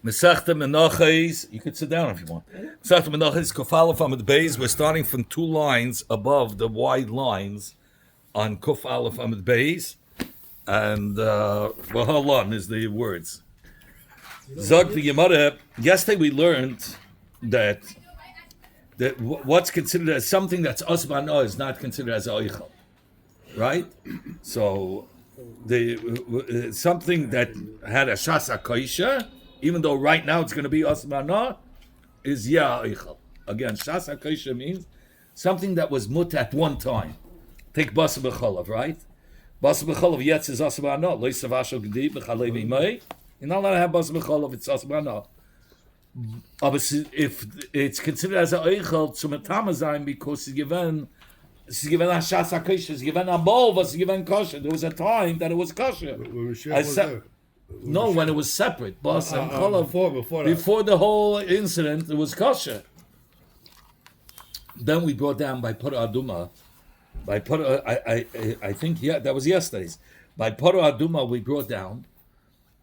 Masechta Menochos. You could sit down if you want. Masechta Menochos Kuf Aleph Amud Beis. We're starting from 2 lines above the wide lines on Kuf Aleph Amud Beis, and Vahalan is the words. Zog the Gemara. Yesterday we learned that what's considered as something that's asbana is not considered as oichel, right? So the something that had a shasa koisha, even though right now it's going to be asbana, is oichel. Again, shasa koisha means something that was mut at one time. Take basa b'cholav, right? Basa b'cholav yetz is asbana. Lo yisavashal g'di b'chalei v'imay. You're not allowed to have basa b'cholav. It's asbana. If it's considered as a oichel to metamazayim because it's given a shas hakosher, it's given a bowl, was given kosher. There was a time that it was kosher. When it was separate, bas and cholav. Before the whole incident, it was kosher. Then we brought down by Pura Aduma. By Pura, I think that was yesterday's. By Pura Aduma, we brought down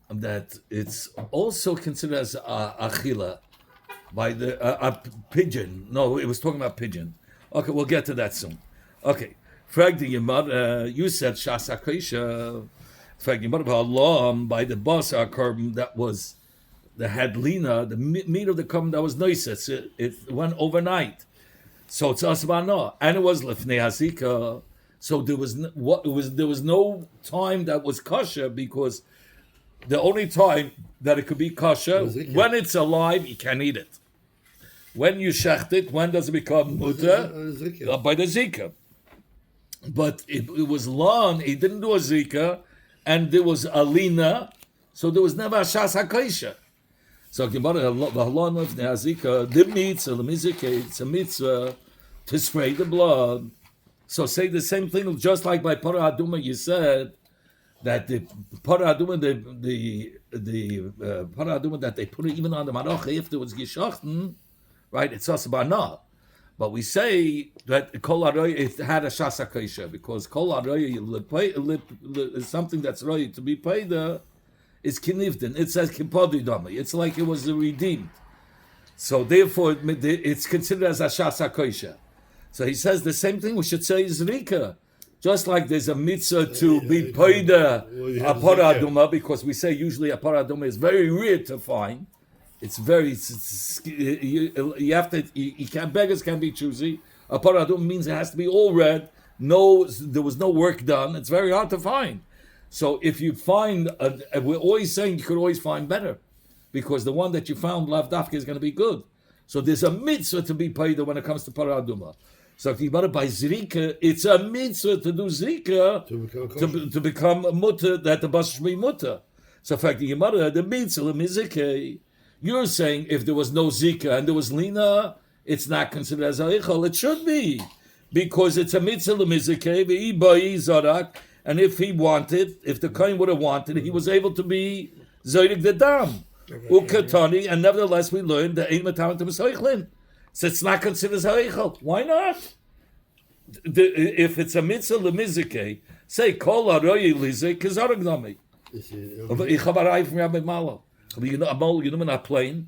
that it's also considered as achila by a pigeon. No, it was talking about pigeon. Okay, we'll get to that soon. Okay, Frag the Yemad, you said Shas HaKosha. Frag the Yemad Allah by the basar korban that had lina, the meat of the korban that was noises. It went overnight, so it's asbana, and it was lefnei hazika. So there was no time that was kosher because the only time that it could be kosher, when it's alive, you can't eat it. When you shecht it, when does it become mutter? By the zika. But it was long, he didn't do a zika, and there was a lina, so there was never a shas hakosha. So the halon of the zika, the mitzvah, it's a mitzvah to spray the blood. So say the same thing, just like by Parah Aduma, you said, that the Parah Aduma, the Parah Aduma that they put it even on the Maracha if there was Gishachten, right? It's asbana, but we say that Kol Aroy it had a Shas HaKosha because Kol Aroy is something that's right to be paid. Is kinivdin. It says kipodi dami. It's like it was redeemed. So therefore, it's considered as a Shas HaKosha. So he says the same thing we should say is Rika. Just like there's a mitzvah to be paid a Parah Aduma, because we say usually a Parah Aduma is very rare to find. It's very, you have to, you can't, beggars can be choosy. A Parah Aduma means it has to be all red. There was no work done. It's very hard to find. So if you find, we're always saying you could always find better, because the one that you found lav dafka is going to be good. So there's a mitzvah to be paid when it comes to Parah Aduma. So if you bought it by zrika, it's a mitzvah to do zrika to become mutter, that the bus should be mutter. So in fact, the mitzvah mizike, you're saying if there was no zika and there was lina, it's not considered as a eichel. It should be, because it's a mitzvah mizike, zarak, and if he wanted, if the kohen would have wanted, he was able to be zorik the dam, ukatani, and nevertheless we learned that ain't matamat to misoichlin. So it's not considered as ha'eichel. Why not? If it's a mitzvah lemizike, say kol aroyi lizik kizarag nami. Ich habe arrived from Rabbi Malo. You know a plane.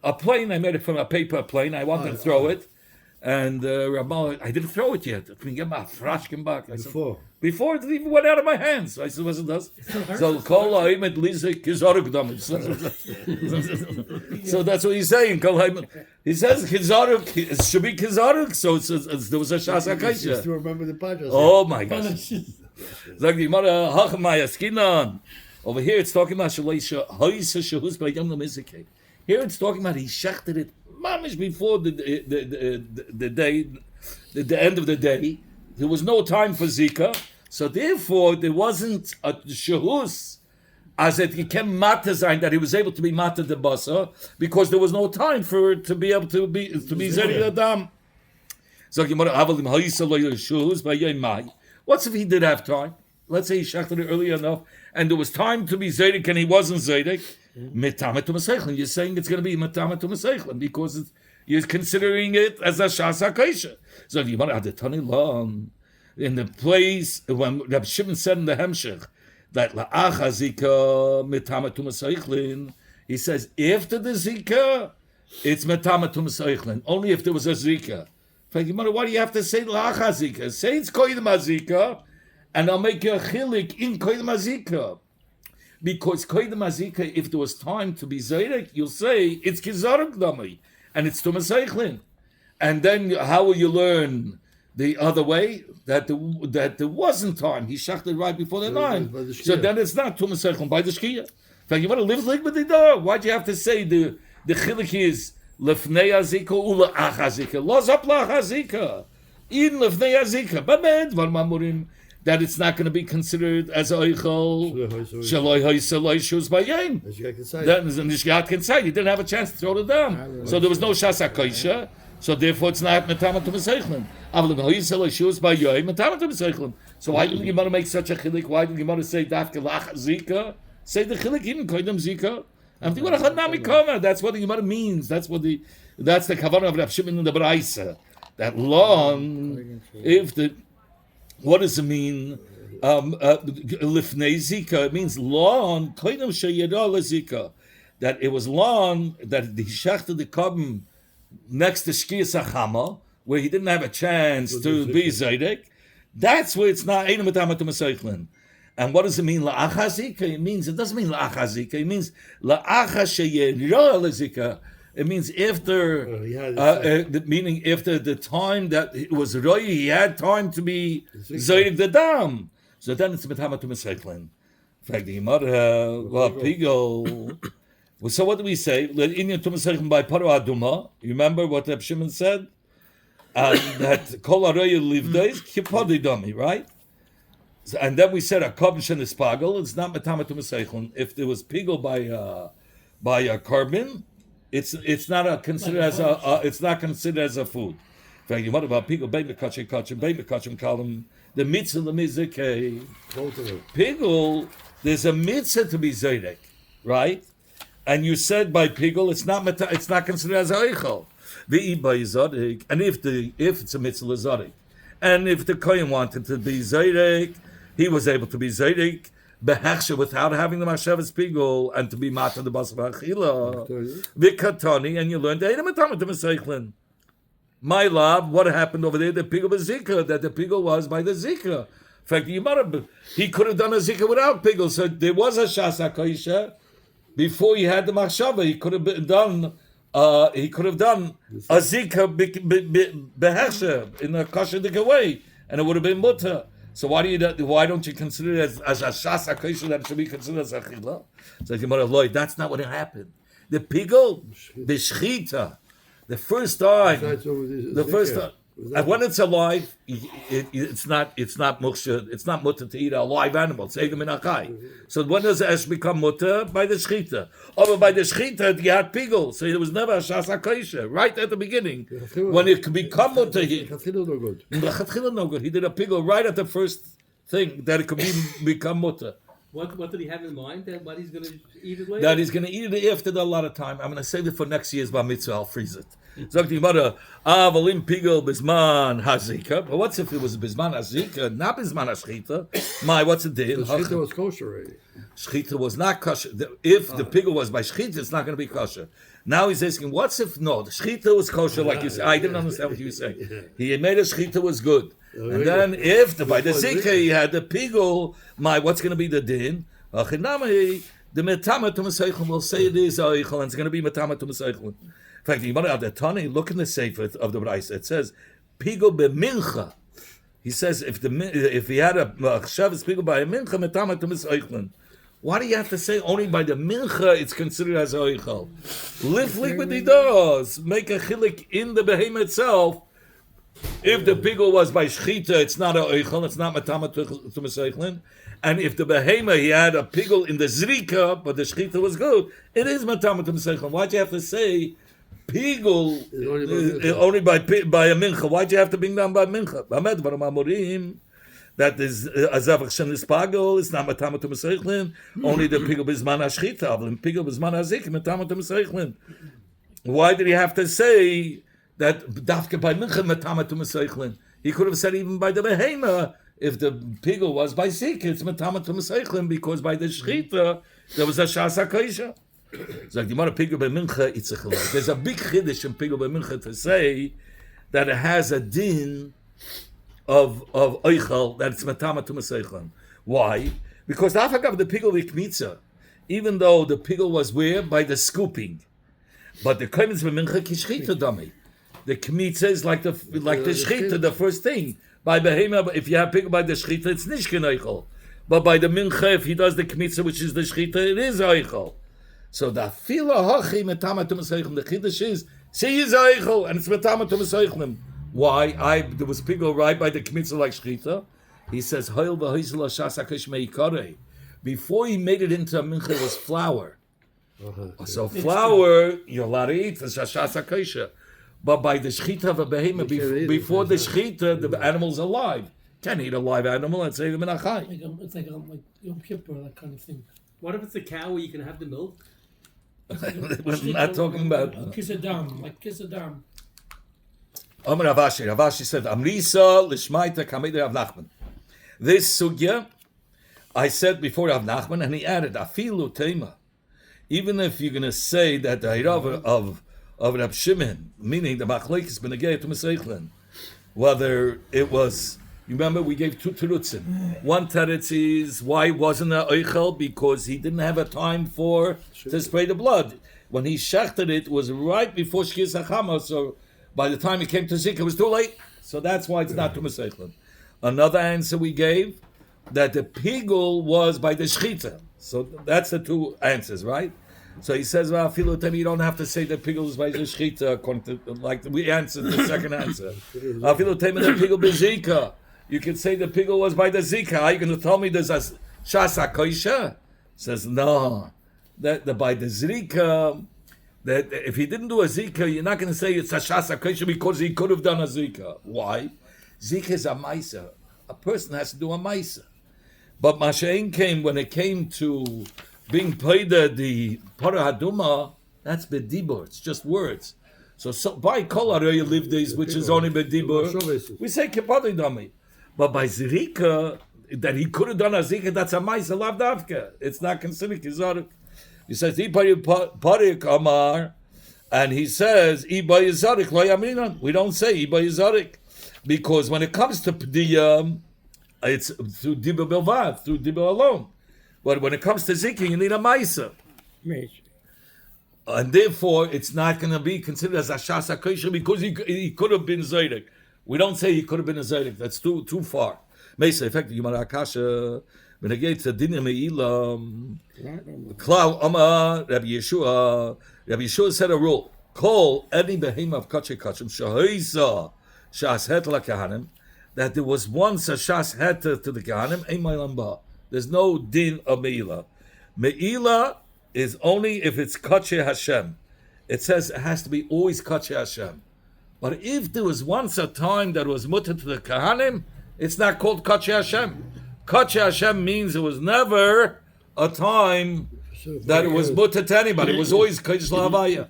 A plane. I made it from a paper plane. I wanted to throw it, and Rabbi Malo, I didn't throw it yet. Can you get my frashkin back? Before it even went out of my hands. I said, "What's it does?" So kol ha'emet lizik kizarag nami. So that's what he's saying. He says kizaruk, it should be kizaruk. So there was a shas hakosha. You still remember the podcast? Oh my gosh! Over here it's talking about here it's talking about he shechted it mamish before the day, the end of the day. There was no time for zika, so therefore there wasn't a shehus. As it became matter sein that he was able to be matter the basa because there was no time for it to be able to be zeri adam. So what's if he did have time? Let's say he shechted it early enough, and there was time to be zedek, and he wasn't zedek. Metamet to Masechlin. You're saying it's going to be metamet to Masechlin because you're considering it as a shas hakosha. So you want to add the tani long in the place when Rabbi Shimon said in the Hemshech that la'ach hazika metamet to Masechlin, He says, after the Zika, it's Metama Tumas Eichlin. Only if there was a Zika. Why do you have to say Lacha Zika? Say it's Koydem Zika, and I'll make you a chilik in Koydem Zika. Because Koydem Zika, if there was time to be Zayrek, you'll say it's Kizaruk Dami, and it's Tumas Eichlin. And then how will you learn the other way? That there wasn't time. He shachted right before the time. So then it's not Tumas Eichlin by the Shkia. You want to live like with the door. Why'd you have to say the chilik is lefnei azika ula ach azika? Lozap lach azika. In lefnei azika. Bamed var mamurim that it's not going to be considered as oichel. Shaloi hoiseloi shuz bayim. Then the nishgat can say you didn't have a chance to throw it down. So there was no shasa koisha. So therefore it's not metama to mesechlin. Avlim hoiseloi shuz bayim metama to mesechlin. So why did the Gemara make such a chilik? Why did the Gemara say dafke lach azika? Say the chilik in koydem zika. That's what the Gemara means. That's the kavanah of Rav Shimon in the Braisa. That long, what does it mean? Lifnei zika. It means long. Koydem sheyada lezika. That it was long that the shachted the kabim next to Shkiyas Achama, where he didn't have a chance to be zaydek. That's where it's not einam etama to mesechlin. And what does it mean? La'achazika. It doesn't mean la'achazika. It means la'achashayerah. It means after, meaning after the time that it was roi, he had time to be zayik the dam. So then it's metama to meseklin. In fact, the Gemara, pigol. So what do we say? Inyan to meseklin by paro aduma. You remember what Reb Shimon said? That kol aroya livdeis kipodi dami, right? And then we said a korban and a spagel. It's not metama to mesechlin. If there was pigel by a korban, it's not considered as it's not considered as a food. In fact, what about pigel? Baby kachim kalim. The mitzvah the mizikei. Pigel, there's a mitzvah to be zedek, right? And you said by pigel, it's not considered as a eichel. And if it's a mitzvah zedek, and if the kohen wanted to be zedek, he was able to be zaydik behechsha without having the machshavas pigul and to be mata the bas v'achila v'katani, and you learned the matama to mesechlin. My love, what happened over there? The pigul was zika. That the pigul was by the zika. In fact, he could have done a zika without pigul. So there was a shasa kaisha before he had the machshava. He could have done a zika behechsha in a kashadik way, and it would have been mutter. So why don't you consider it as a shas hakosher that it should be considered as a chila? So Gemara Lloyd, that's not what happened. The pigul, the shchita, the first time, when it's alive, it's not muksha, it's not mutter to eat a live animal. It's egem in achai. So when does the esh become mutter? By the shchita. But by the shchita, you had pigul, so there was never a shas hakosher right at the beginning. When it could become mutter, no good. He did a pigul right at the first thing that it could become mutter. What did he have in mind? That he's going to eat it later? That he's going to eat it after a lot of time. I'm going to save it for next year's bar mitzvah. I'll freeze it. Sagt die Mother, valim pigel bisman hazika. But what's if it was bisman hazika, not bisman hashchita? What's the deal? Shchita was kosher already. Shchita was not kosher. If the pigel was by shchita, it's not going to be kosher. Now he's asking, what's if no? The shchita was kosher, like you said. I didn't understand what you were saying. He made a shchita was good. And then if by the zika he had the pigel, what's going to be the din? The metama to mesechlin will say it is oichel, and it's going to be metama to mesechlin. In fact, the Gemara at the Tani, look in the Sefer of the Braisa. It says pigel bemincha. He says if he had a Shabbos pigel by a mincha metama to mesechlin. Why do you have to say only by the mincha it's considered as oichel? Liflik with the does make a chilik in the behemoth itself. If the pigel was by shchita, it's not a oichel, it's not matama to mesechlin. And if the behemoth he had a pigel in the zrika, but the shchita was good, it is matama to mesechlin. Why'd you have to say pigel only by a mincha? Why'd you have to bring down by mincha? That is azavach shenis pagel. It's not matama to mesechlin. Only the pigel bisman hashchita. And pigel bisman hazik matama to mesechlin. Why did he have to say that dafke by mincha matama to mesechlin? He could have said even by the behemoth. If the pigel was by zik, it's matama to mesechlin because by the shchita there was a shas hakosher. Like the Gemara pigul b'mincha itzichalei. There's a big chiddush in pigul b'mincha to say that it has a din of oichel, that it's matama to maseichel. Why? Because the afagav the pigul v'kmitza, even though the pigul was where by the scooping, but the komitz b'mincha kishchita dami. The kmitza is like the shchita, the first thing. By behema, if you have pigul by the shchita, it's nishkin oichel. But by the mincha, if he does the kmitza, which is the shchita, it is oichel. So the fila hachi matama to maseichel. The chiddush is she is oichel and it's matama to maseichel. Why? There was pigul right by the kmitza like shchita. He says hoil v'hoizel hashas hakosh meikare. Before he made it into a mincha, it was flour. So flour you're allowed to eat for hashas hakosh. But by the shchita of a behema, before the shchita, the animal's alive. Can't eat a live animal and say them in a chai. It's like Yom Kippur, that kind of thing. What if it's a cow where you can have the milk? We're not talking about Kiss a dam, like kiss a dam. Amar Ravashi. Ravashi said, Amrisa l'shmaita kamei Rav Nachman. This sugya, I said before Rav Nachman, and he added, Afilu tema. Even if you're going to say that the Hirav of Rab Shimon, meaning the Machlekes b'negei to Meseichlin, whether it was, you remember we gave two terutzim. One teretz is why wasn't there oichel? Because he didn't have a time to spray the blood. When he shechted it was right before Shkir Sachama, so by the time it came to Zik, it was too late. So that's why it's not to Meseichlin. Another answer we gave, that the pigul was by the shchita. So that's the two answers, right? So he says, well, you don't have to say that pigul is by the shchita, like we answered the second answer. The pigul bezika. You can say the pigul was by the zika. Are you going to tell me there's a shasa koisha? Says, no. That by the zika, that if he didn't do a zika, you're not going to say it's a shasa koisha because he could have done a zika. Why? Zika is a maisa. A person has to do a maisa. But Mashain came, when it came to being paid the Parah Haduma, that's bedibur. It's just words. So by Kol Arei live days, which is only bedibur, we say Kipadi Dami. But by Zirika, that he could have done a Zika, that's a Maisa Lavdavka. It's not considered Kizarik. He says, Parik Amar, and he says, Iba Yizarik, Lo Yaminan. We don't say Iba Yizarik. Because when it comes to Pdiyam, it's through Dibba Belvad, through Dibba alone. But when it comes to Zika, you need a Maisa. And therefore, it's not going to be considered as a Shasa Kosher because he could have been Zaydik. We don't say he could have been a Zaydik. That's too far. Mesa, in fact, Yumar Akasha, when it gets to Dinim Eilam, Klau Amma, Rabbi Yeshua said a rule. Call any behemoth of Kachem Kachem, Shahoisa, Shas Het La Kahanim, that there was once a Shas Het to the Kahanim, Ein Mailam Ba. There's no din of Meila. Meila is only if it's Kachem Hashem. It says it has to be always Kachem Hashem. But if there was once a time that was mutter to the Kahanim, it's not called Kachem Hashem. Kachem Hashem means it was never a time that it was mutter to anybody. It was always Kodesh L'Havaya.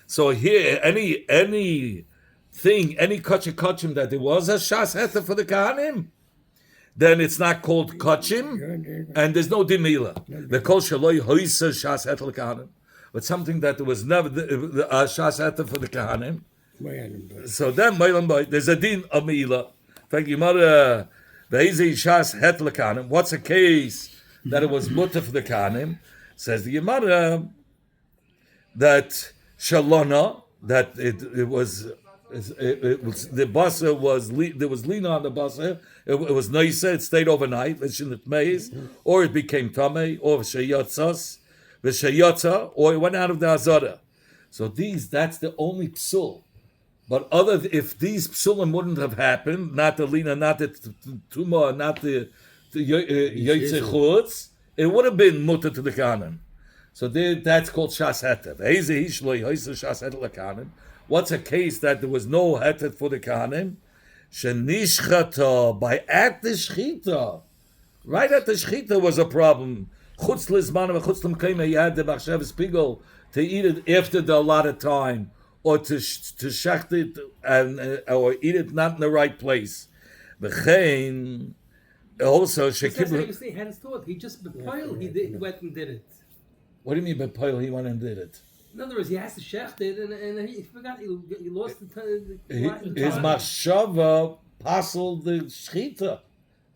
So here, any Kachem that there was a Shas Heter for the Kahanim, then it's not called Kachem, and there's no Dimila. The Kol Shaloi Hoisa Shas Heter Kahanim. But something that there was never a Shas Heter for the Kahanim. So then, there's a din of Meila. Thank you, Mother. What's a case that it was mutter for the Kahanim? Says the Gemara that Shalona, that it was the basa was there was lina on the basa. It was nice. It stayed overnight. Or it became tamei, or v'sheyatza, or it went out of the azara. So that's the only psul. But if these psulim wouldn't have happened, not the lina, not the tuma, not the yoytze chutz, it would have been mutter to the kahanim. So that's called shas heter. What's a case that there was no heter for the kahanim? Shenishchata, by at the shchita. Right at the shchita was a problem. Chutz lizman v'chutz l'mkeima, you had the machshavas pigol to eat it after the allotted time, or to shecht it or eat it not in the right place. V'chein also He had his thought. He just he went and did it. What do you mean by Poil? He went and did it. In other words, he has to shecht it, and he forgot. He lost His machshava passed the shchita.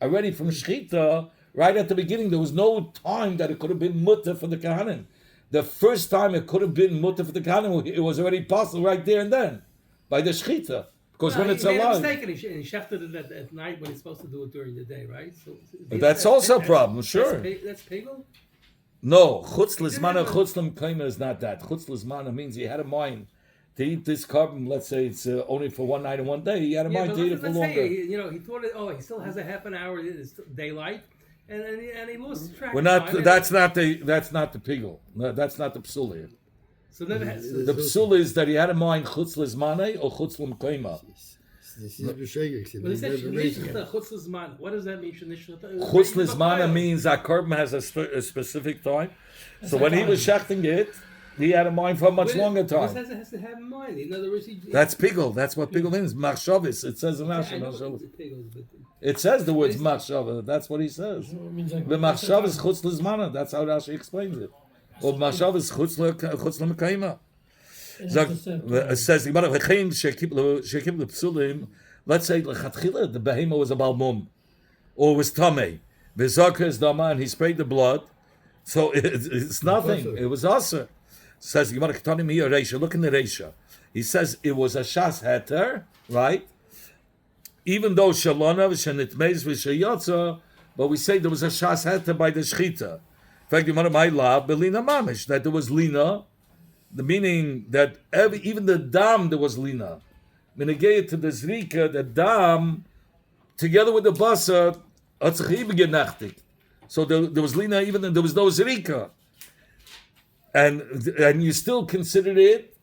Already from shchita, right at the beginning, there was no time that it could have been mutter for the kahanim. The first time it could have been mutter for the kahanim, it was already passed right there and then by the shchita. Because when it's he made a alive, mistake, and he shechted it at night when he's supposed to do it during the day, right? So but that's also a problem. Sure. That's pigel. No, chutz lizmana, chutz l'mkayma is not that. Chutz lizmana means he had a mind to eat this carbon. Let's say it's only for one night and one day. He had a mind to eat it for let's longer. say, he thought it. Oh, he still has a half an hour. It's daylight, and he lost track. We're of not. time, That's not the pigel. No, that's not the psul here. So then The psul is that he had a mind chutz lizmana or chutz l'mkayma. This is b'shegek. But he said shnishta chutz lizman. What does that mean? Chutz lizmana means that carbon has a specific time. So when he was shechting it, he had a mind for a much longer time. It has to have in mind. In other words, That's pigel. That's what pigel means. Machshavis. It says in Rashi. It says the words machshava. That's what he says. So it means like The machshavis chutz lizmana. That's how Rashi explains it. Or machshavis chutz l'mekayma. It says the Gemara v'chein shekip lepsulim. Let's say lechatchila the behemoth was a balmum or was tamei. V'zaka is dama and he sprayed the blood. So it's nothing. It was aser. Says the Gemara ketanim here reisha. Look in the reisha. He says it was a shas heter, right? Even though shalona v'shenitmeiz v'sheyotza, but we say there was a shas heter by the shchita. In fact, the Gemara my lab belina mamish that there was lina. The meaning that even the dam there was lina. Minagaya to the zrika, the dam together with the basa, so there was lina even then there was no zrika, and you still considered it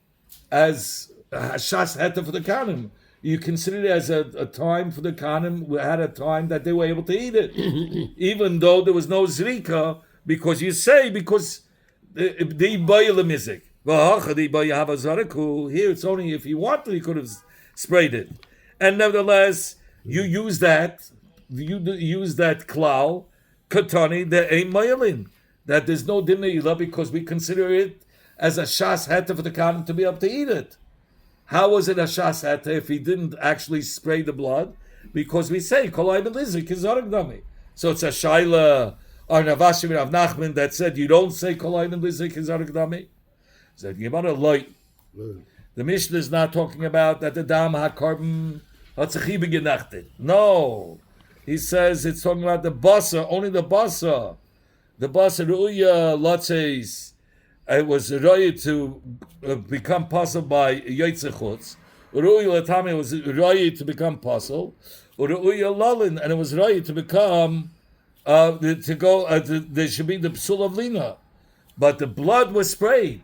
as a shas heta for the kanim. You considered it as a time for the kanim. We had a time that they were able to eat it, even though there was no zrika, because the bayil music. Here it's only if he wanted, he could have sprayed it. And nevertheless, you use that klal, katani, the ein mayalin, that there's no din me'ilah because we consider it as a shas heta for the kanim to be able to eat it. How was it a shas heta if he didn't actually spray the blood? Because we say, kolai ben lizik is dami. So it's a shaila, or Navashi Rav Nachman that said, you don't say kolai ben lizik is dami. Said Gemara light. The Mishnah is not talking about that the dam hakarbon hatzachiba genachtet. No, he says it's talking about the basa, only the basa. The basa ruya latzes. It was raya to become puzzle by yaitzechutz. Ruya latami was raya to become puzzle. Ruya lalin, and it was raya to become to go. There should be the psul of lina, but the blood was sprayed.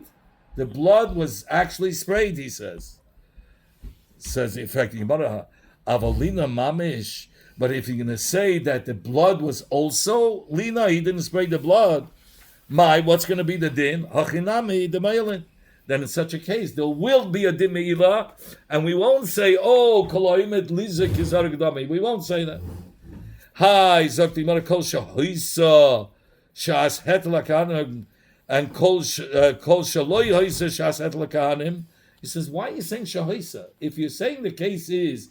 The blood was actually sprayed, he says. Says, in fact, avalina mamish. But if you're going to say that the blood was also lina, he didn't spray the blood. What's going to be the din? Hachinami the mailin. Then in such a case, there will be a din meila, and we won't say, oh, koloimet lizik izargdami. We won't say that. Hi, zakti marakol shahisa shas hetlakanan. And kol shaloy hoisa shas et lakahanim. He says, why are you saying shahoisa? If you're saying the case is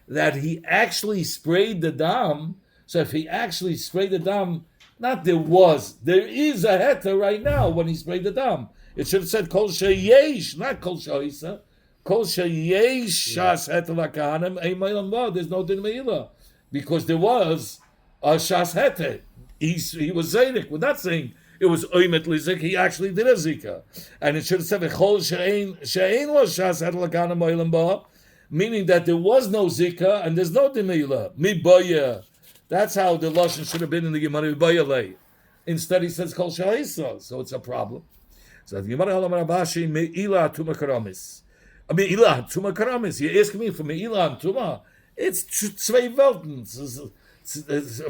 that he actually sprayed the dam, so if he actually sprayed the dam, there is a heta right now when he sprayed the dam. It should have said kol shayesh, not kol shahoisa. Kol shayesh shas et lakahanim. There's no din meila because there was a shas heta. He was zaydik. We're not saying it was oimet lizik. He actually did a zika, and it should have said chol she'ein lo shas et lakahanim oilam ba, meaning that there was no zika and there's no dimila. Mi boya. That's how the lashon should have been in the Gemara boya. Instead, he says kol she'isa, so it's a problem. So the Gemara halam Rabashi meila tuma karamis. Meila tuma karamis. You ask me for meila and tuma. It's zwei Welten. It's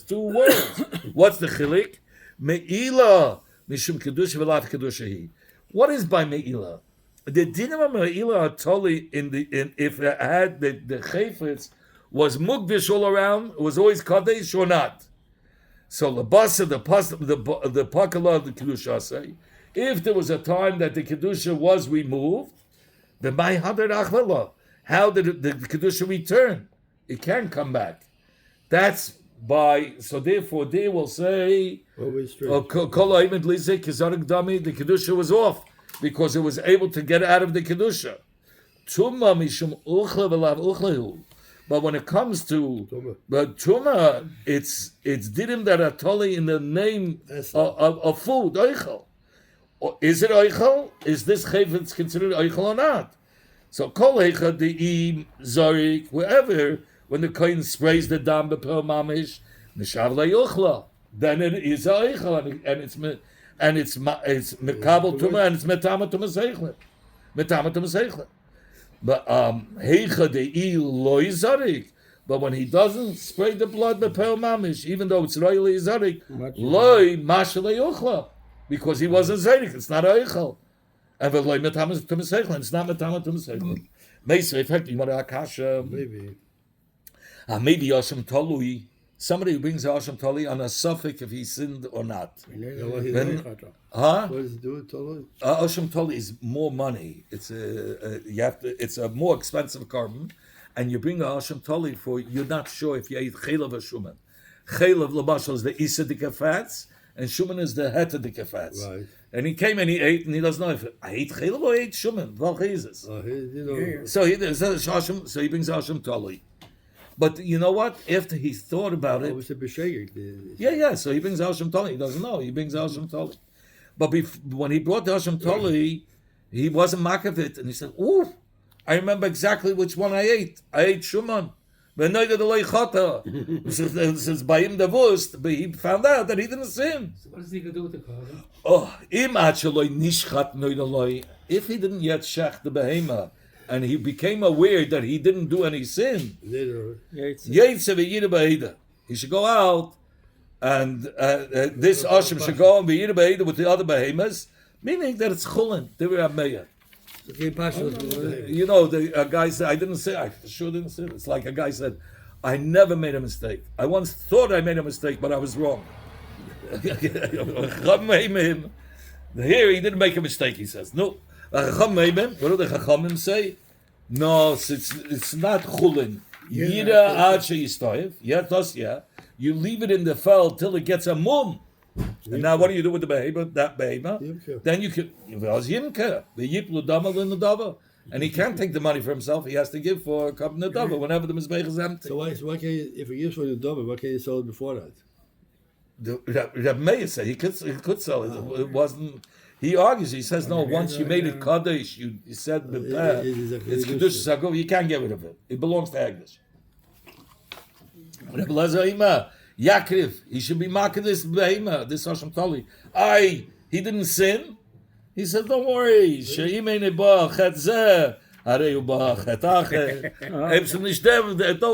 two words. What's the chilik? Me'ila mishum kedusha v'lat kedusha. What is by me'ila? The dinim of me'ila are totally if it had the chayfetz was mukdish all around, it was always kadesh or not. So the basa, the pakala of the kedusha say, if there was a time that the kedusha was removed, then by hadar achvala, how did the kedusha return? It can't come back. That's by, so therefore they will say, Always straight. the kedusha was off because it was able to get out of the kedusha. Tuma mishum uchla v'lav uchlehu. But when it comes to tuma, it's didim that are totally in the name of food, oichel. Is it oichel? Is this chayvetz considered oichel or not? So kol heicha de'im zorik wherever when the kohen sprays the dam b'pel mamish nishav le'uchla, then it is oichel and it's mekabel tuma and it's metama tuma seichlet. But heicha de'i loy zorik. But when he doesn't spray the blood b'pel mamish, even though it's royally zorik, loy masha le'uchla. Because he wasn't Zaydik, it's not Eichel. And it's not Metama Tumaseichel. Meisr, in fact, you want to Akasha. Maybe. Maybe Yashim Tolui. Somebody who brings Yashim Tolui on a suffix if he sinned or not. Huh? What does it do? Totally? Yashim Tolui is more money. It's a more expensive carbon. And you bring a Yashim Tolui for, you're not sure if you ate Chelav or Shuman. Chelav Labashal is the Isadika fats. And Shuman is the hetadika fats. Right. And he came and he ate, and he doesn't know if I ate chaylev or I ate Shuman. So he brings Hashem Tali. But you know what? After he thought about it, so he brings Hashem Tali. He doesn't know. He brings Hashem Tali. But when he brought the Hashem Tali, he wasn't makavit, and he said, "Ooh, I remember exactly which one I ate. I ate Shuman." Since by him divorced, but he found out that he didn't sin. So what is he going to do with the carbon? If he didn't yet shech the behema, and he became aware that he didn't do any sin, he should go out, and this Ashim should go and be Yida with the other behemoths, meaning that it's chulin. They were Ameya. You know, a guy said, I didn't say it. It's like a guy said, I never made a mistake. I once thought I made a mistake, but I was wrong. Here, he didn't make a mistake, he says. No. What do the Chachamim say? No, it's not chulin. You leave it in the fell till it gets a mum. And now what do you do with the behemoth? That behemoth? Then you can, and he can't take the money for himself. He has to give for a cup nadava whenever the mizbeach is empty. So why can't you, if he gives for the double, why can't you sell it before that? Reb Meir said he could sell it. It wasn't. He argues. He says no. Once you made it kaddish, you said it's kedusha sagov. You can't get rid of it. It belongs to Agnes. Reb Lezer Ima. Yaakov, he should be marking this behema, this Hashem Tali. He didn't sin. He said, don't worry. Don't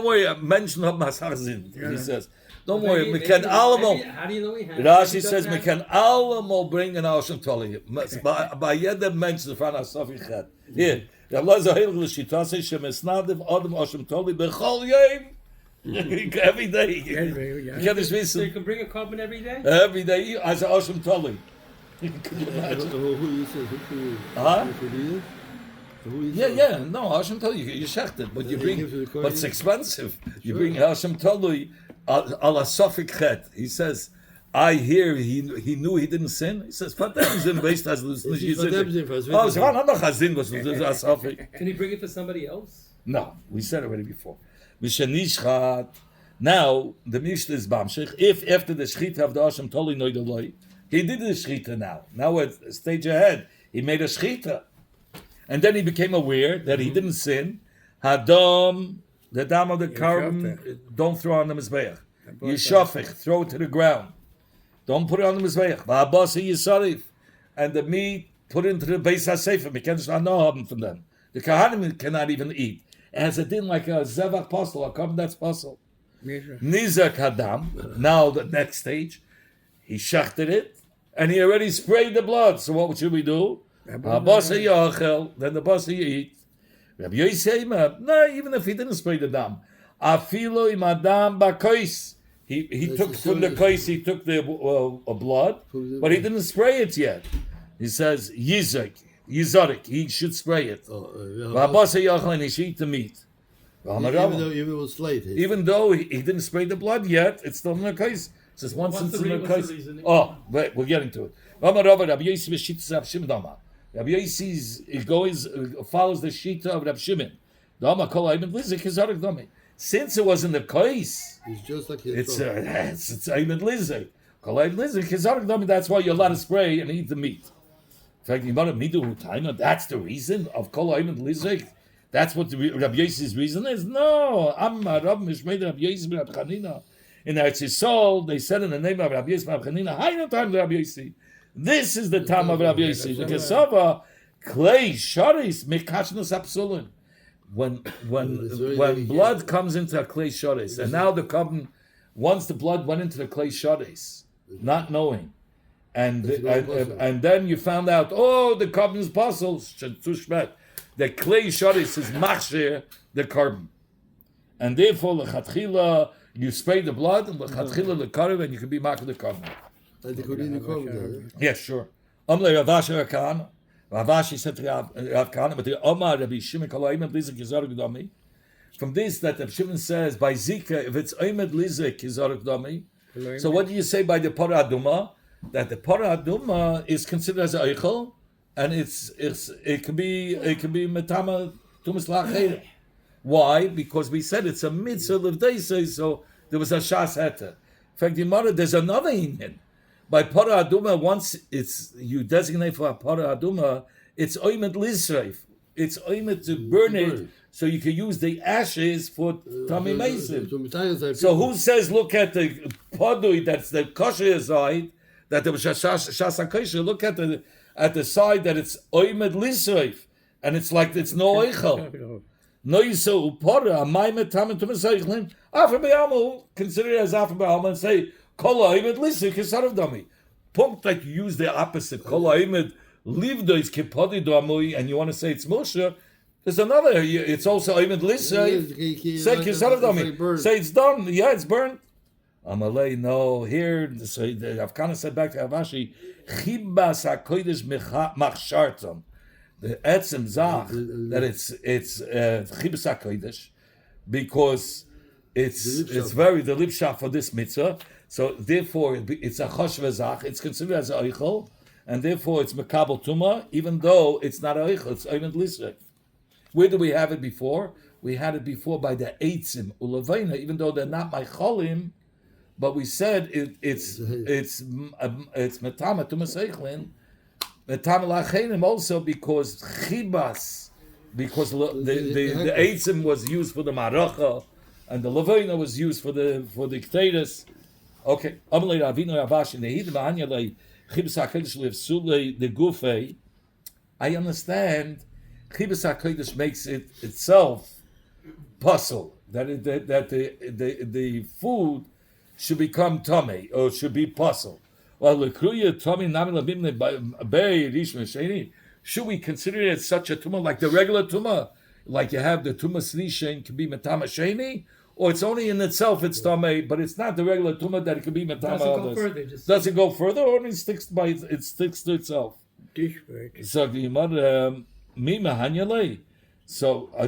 worry. Menschen haben Masach Sinn. He says, don't worry. We can allemal. How do you know he has? Rashi says, we can allemal bring an Hashem Tali. By jedem Menschen von Asafich Chet. Here. Allah Zahir L'Shitase Shemesnadev Adam Hashem Tali Bechol Yom. Every day. So you can bring a carbon every day? Every day, as a Hashem Tali. Who you said? Yeah. No, Hashem Tali, you shecht it, but you bring, but it's expensive. You bring Hashem Tali ala Sofik Chet. He says, I hear he knew he didn't sin. He says, Fatem Zin based as Can he bring it for somebody else? No, we said already before. Now the Mishnah is Bamshich. If after the Shechita of the Hashem Toli Noidoloi, he did the Shechita now. Now we're a stage ahead. He made a Shechita. And then he became aware that he didn't sin. Hadam, the dam of the carbon, don't throw on the Mizbeach. Yishafich, throw it to the ground. Don't put it on the Mizbeach. Va'abasi Yisarif. And the meat, put it into the Beis HaSefer. We can't haben from them. The Kahanim cannot even eat. It has a din like a zevach postel, a carbon that's postel. Nizak hadam. Now the next stage, he shachted it, and he already sprayed the blood. So what should we do? Then the basa eat. Rabbi Yosef, no, even if he didn't spray the dam, afilo im adam bakois, He That's took the from the serious- case. He took the blood, but he didn't spray it yet. He says Yizarik. He should spray it. V'abasa yachal, and he should eat the meat. Even though it was late. Even though he didn't spray the blood yet, it's still in the case. It says once it's in the what's case. the reasoning? Oh, wait, we're getting to it. Rabbi Yossi it goes follows the shita of Rab Shimon. Since it was in the case, It's just like it's Ayman Lizik. That's why you're allowed to spray and eat the meat. In fact, that's the reason of Kol Ayman Lizik. That's what Rabbi Yossi's reason is. No, Amma Rab Mishmei Rabbi Yossi Rab Chanina. In Eretz Yisrael, they said in the name of Rabbi Yossi Rab Chanina, "Hi, time Rabbi Yossi." This is the time of Rabbi Yossi. The Kesava clay sharis mekashnos apsulin. When blood comes into a clay sharis, and now the carbon, once the blood went into the clay sharis, not knowing, and then you found out, oh, the carbon is puzzle. The clay sharis is machshir the carbon, and therefore lechatchila you spray the blood and lechatchila the carbon, and you can be marked the carbon. And they could eat the carbon. Yes, sure. Ravashi Rakan. Ravashi said to Rav Kahana, but the Omar Rabbi Shimon Kalayim and Lizik Yizarek Dami. From this, that Rabbi Shimon says by Zika, if it's Oymed Lizik Yizarek Dami. So what do you say by the Para Aduma? That the Para Aduma is considered as Eichel, and it can be Metama Tumas Lachir. Why? Because we said it's a mitzvah of Deisei, so there was a Shas Heta. In fact, the Mara, there's another Inyan. By Para Aduma, once you designate for a Para Aduma, it's Oymed Lizreif. It's Oymed to burn it, so you can use the ashes for Tommy Mason. So who says, look at the Padui, that's the kosher side, that there was Shasa kosher, look at the side that it's Oymed Lizreif, and it's like it's no Eichel. No, you so Para, Maimet Tamim Tumasaychlin, Afra Be'amu, consider it as Afra Be'amu, and say, Kol ha'emed lisik kisarav dami. Punkt that you use the opposite. Kol ha'emed livdo is kipodi doamui, and you want to say it's Moshe. There's another. It's also ha'emed lisik. Say kisarav dami. Say it's done. Yeah, it's burnt. Amalei, no. Here, so I've kind of said back to Avashi, chibas hakodesh machshartam. The etzem zach that it's chibas hakodesh because it's very the lipshach for this mitzvah. So therefore, it's a choshvezach. It's considered as a eichel, and therefore it's mekabel tuma, even though it's not a eichel. It's oymed lisrek. Where do we have it before? We had it before by the eitzim ulavena, even though they're not my cholim, but we said it's metama tumas eichlin, metama lachenim also because chibas, because the eitzim was used for the maracha, and the lavena was used for the kteris. Okay, I understand. Chibas HaKodesh makes it itself puzzle that the food should become tummy or should be puzzle. Well, should we consider it such a tumah like the regular tumah, like you have the tumah slishin can be metama sheni? Or it's only in itself it's tamei, but it's not the regular tumah that it could be metama others. Does it go further, or only sticks to itself? So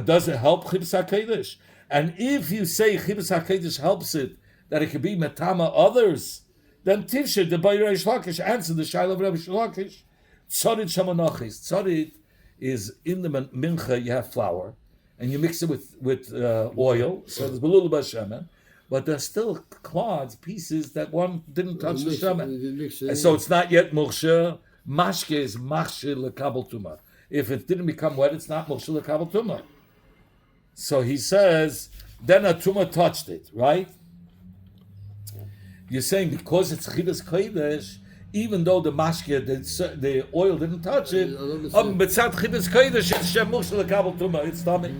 does it help chibas hakedesh? And if you say chibas hakedesh helps it, that it could be metama others, then Tivshe the Bayer Reish Lakish answered the Shaila of Rabbi Lakish. Tzarit shamanachis. Tzarit is in the mincha. You have flour. And you mix it with oil, so there's a little bit of shemen, but there's still clods, pieces that one didn't touch the shemen. And so it's not yet muksha. Mashke is machshir lekabel tuma. If it didn't become wet, it's not muksha lekabel tuma. So he says, then a tuma touched it, right? You're saying because it's chibas kodesh, even though the mashke, the oil didn't touch it, it's tummy.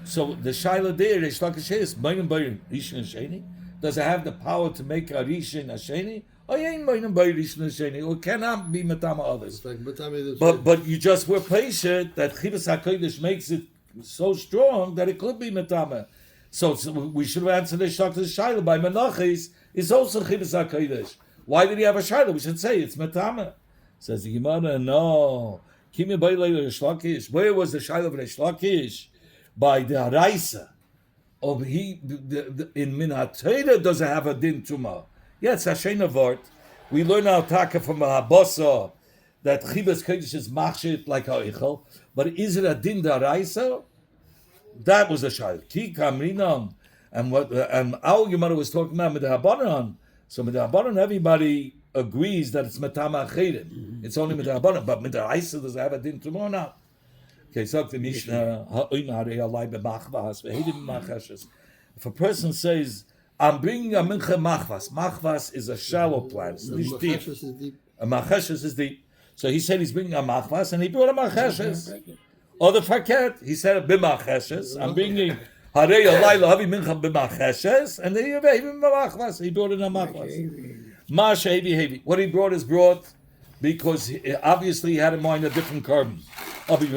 So the shaila there, Reish Lakish is Meinim Bayrim Rishon and Sheni. Does it have the power to make a Rishon a Sheni? Or ain't Meinim Bayrim Rishon and Sheni? Or cannot be Matama others. But you just were patient that Chibas HaKodesh makes it so strong that it could be Matama. So we should have answered the shaila by Menochos is also Chibas HaKodesh. Why did he have a Shiloh? We should say it's Metama. Says the Gemara, no. Kimi Bailei Reish Lakish. Where was the Shiloh of Reish Lakish? By the Araisa. In Minatayda doesn't have a din Tuma. Yeah, it's Hashena Vort. We learn our taka from a Habasa that Chibas Kodesh is machshit like Ha'echel. But is it a din Daraisa? That was a Shiloh. Ki Kamrinam. And our Gemara was talking about Midahabanan. So Midahabanan, everybody agrees that it's Matama Achedim. It's only Midahabanan. But Midaraisa does have a din tomorrow now. Okay, so the Mishnah, if a person says, I'm bringing a mincha machvas. Machvas is a shallow plant. It's not deep. A macheshes is deep. So he said he's bringing a machvas, and he brought a macheshes. Or the faket, he said b'macheshes. I'm bringing harei alayla havi mincha b'macheshes, and then he brought in a machvas. Ma shehevi hevi. What he brought is brought because obviously he had in mind a different carbon. But the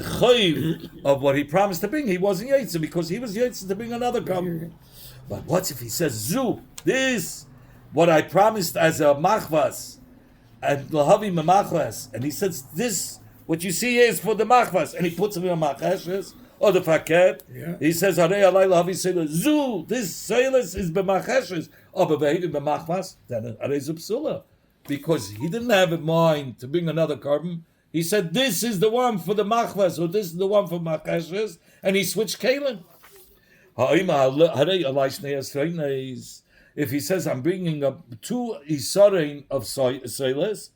chayiv of what he promised to bring, he wasn't yaitza because he was yaitza to bring another carbon. But what if he says, Zu, this, what I promised as a machvas, and lahavi memachvas, and he says, this, what you see here is for the machvas, and he puts him in a machashes, or the faket, he says, Harei alai lahavi seilah, Zu, this seilas is b'machashes, or b'vehivi b'machvas, then Harei zupsula. Because he didn't have in mind to bring another carbon. He said, this is the one for the machvas, or this is the one for machashes, and he switched kalim. If he says, I'm bringing up 2 isarein of soiles,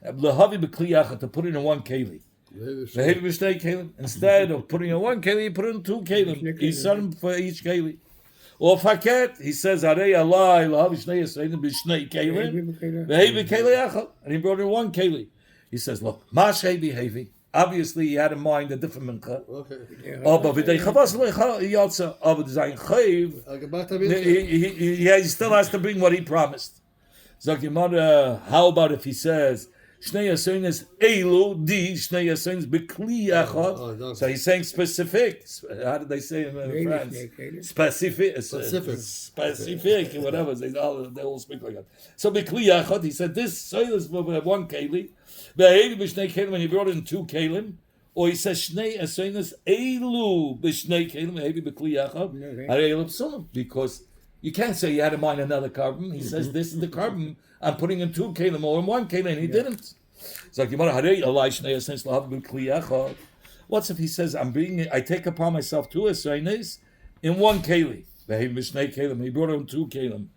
to put it in 1 keli. Instead of putting in 1 keli, he put in 2 kelim. Isarein for each keli. Or faket, he says, Harei alai lahavi shnei yisrein b'shnei kelim, v'hevi keli echad, and he brought in 1 keli. He says, look, ma shehevi hevi. Obviously, he had in mind a different mincha. Okay. But v'dei chavas yatsa, but zayin chayiv, he still has to bring what he promised. Zok Yemara, how about if he says, Shnei Yasonis Elu Di Shnei Yasonis Bekli Echad. So he's saying specific. How did they say in France? Specific, whatever. They all speak like that. So Bekli Echad, he said this soil is 1 keli. Ve'evi b'shnei kelim, and he brought in 2 kelim. Or he says Shnei Yasonis Elu b'shnei kelim ve'evi Bekli Echad. Harei l'psulim, because you can't say you had in mind another carbon. He says this is the carbon I'm putting in 2 kelim or in 1 kelim, and he didn't. It's like what's if he says I take upon myself 2 esrainis in 1 keli? He brought in 2 kelim.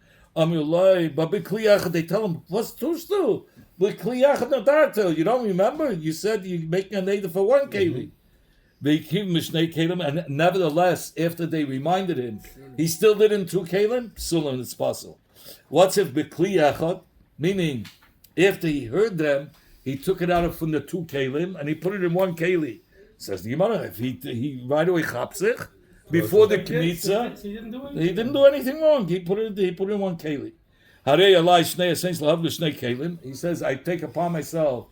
But they tell him what's 2 still? You don't remember? You said you're making a native for 1 keli. And nevertheless, after they reminded him, he still did in 2 kelim. Psulim, it's possible. What's if b'kli echad? Meaning, after he heard them, he took it out from the 2 kelim and he put it in 1 keli. Says the Gemara, if he right away chapsich before the kmitza, he didn't do anything wrong. He put it in 1 keli. Harei alai shnei esens lahav l'shnei kelim. He says, I take upon myself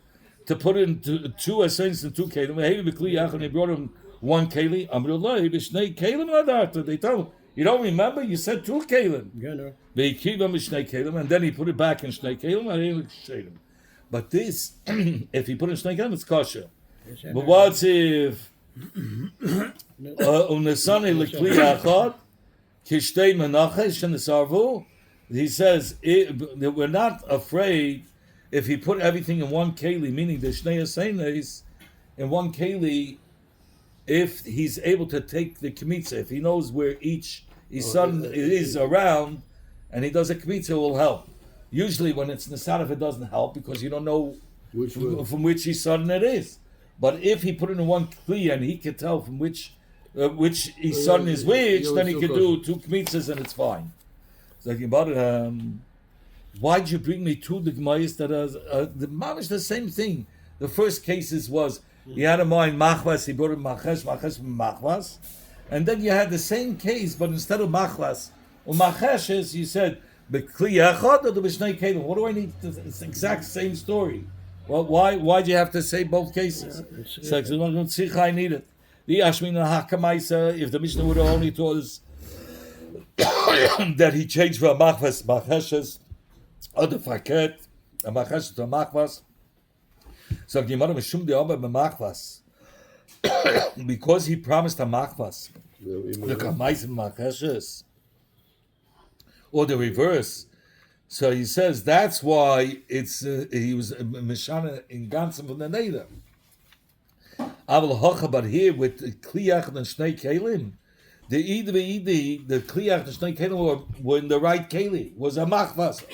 to put in 2 esens and 2 kelim. Hey, b'kli echad, he brought him 1 keli. Amrullah, b'shnei kelim ladarta. They tell him, you don't remember? You said 2 kelim. And then he put it back in shnei kelim. But this, if he put it in shnei kelim, it's kosher. But what if unesani lekli achad kishtei Menochos shenesarvu? He says we're not afraid if he put everything in 1 keli, meaning the shnei asenes in 1 keli. If he's able to take the kmitza, if he knows where each son is around, and he does a kmitza, it will help. Usually when it's nesarif, it doesn't help because you don't know from which his son it is. But if he put it in 1 kli and he can tell from which his son is which, then he can do 2 kmitzas and it's fine. It's like about why'd you bring me 2 Gemais that are the mamish the same thing? The first cases was he had in mind machvas, he brought in machvas, and then you had the same case, but instead of machvas or macheshes, you said b'kli echad or the b'shnei kelim. What do I need? It's the exact same story. Well, why do you have to say both cases? It's like I need it. The Ashmina Hakamaisa, if the Mishnah would have only taught us that he changed from machvas macheshes, other faket, a macheshes to machvas. So Gemara mishum de'omer b'machvas, because he promised a machvas. The kamais macheshes, or the reverse. So he says that's why it's he was mishana in ganzem from the neder. Aval hocha, but here with the kliach and shnei kelim, the kliach and shnei kelim were in the right keli, was a machvas,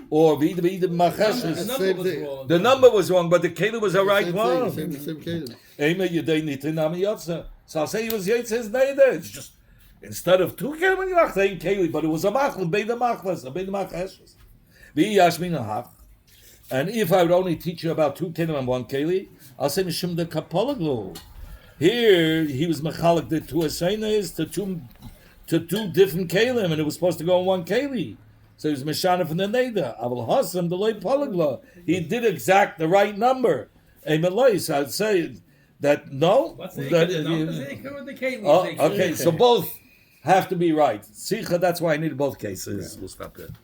or the macheshes. The number was wrong, but the keli was the right one. Same keli. Ema yedei nitin ami yotza. So I'll say he was Yitzhak's neder. It's just instead of two kelim you saying keli, but it was a machvas, beid the machvas, beid the macheshes. And if I would only teach you about two kelim and one keli, I'll say mishum the kapolaglu. Here he was mechalik the two asenas to two different kelim, and it was supposed to go in one keli. So he was mishana from the neder. Aval hasam the loy polagla. He did exact the right number. So I'd say that no. What's the that, numbers? The keli. okay, so both have to be right. Sicha, that's why I needed both cases. We'll stop there.